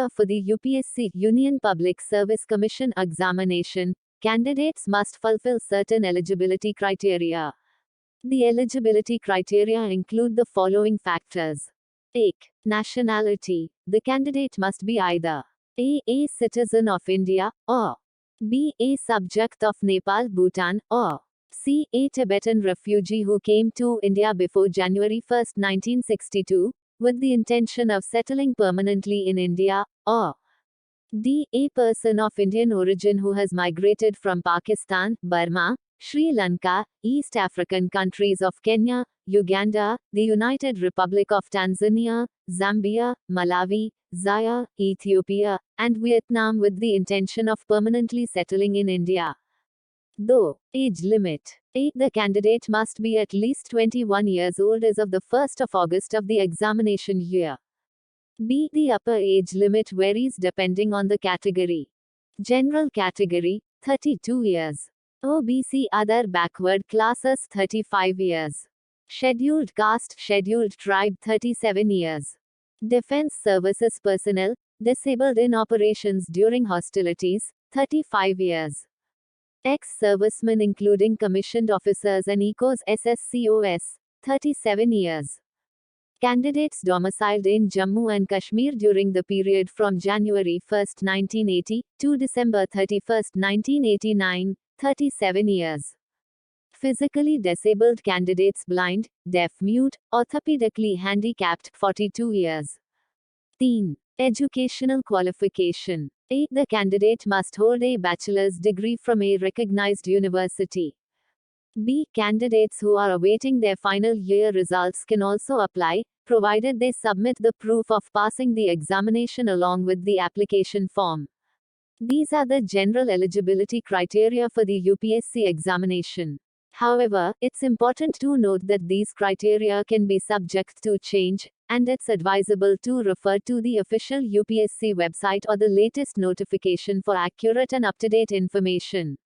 criteria for the UPSC Union Public Service Commission examination, candidates must fulfill certain eligibility criteria. The eligibility criteria include the following factors. A. Nationality. The candidate must be either A citizen of India, or B. A subject of Nepal, Bhutan, or C. A Tibetan refugee who came to India before January 1, 1962, with the intention of settling permanently in India, or D. A person of Indian origin who has migrated from Pakistan, Burma, Sri Lanka, East African countries of Kenya, Uganda, the United Republic of Tanzania, Zambia, Malawi, Zaire, Ethiopia, and Vietnam with the intention of permanently settling in India. Though, age limit. A. The candidate must be at least 21 years old as of the 1st of August of the examination year. B. The upper age limit varies depending on the category. General category, 32 years. OBC other backward classes 35 years. Scheduled caste, scheduled tribe 37 years. Defense services personnel, disabled in operations during hostilities, 35 years. Ex-servicemen including commissioned officers and ECOS SSCOS, 37 years. Candidates domiciled in Jammu and Kashmir during the period from January 1, 1980, to December 31, 1989, 37 years. Physically disabled candidates blind, deaf mute, orthopedically handicapped, 42 years. 3. Educational qualification. A. The candidate must hold a bachelor's degree from a recognized university. B. Candidates who are awaiting their final year results can also apply, provided they submit the proof of passing the examination along with the application form. These are the general eligibility criteria for the UPSC examination. However, it's important to note that these criteria can be subject to change, and it's advisable to refer to the official UPSC website or the latest notification for accurate and up-to-date information.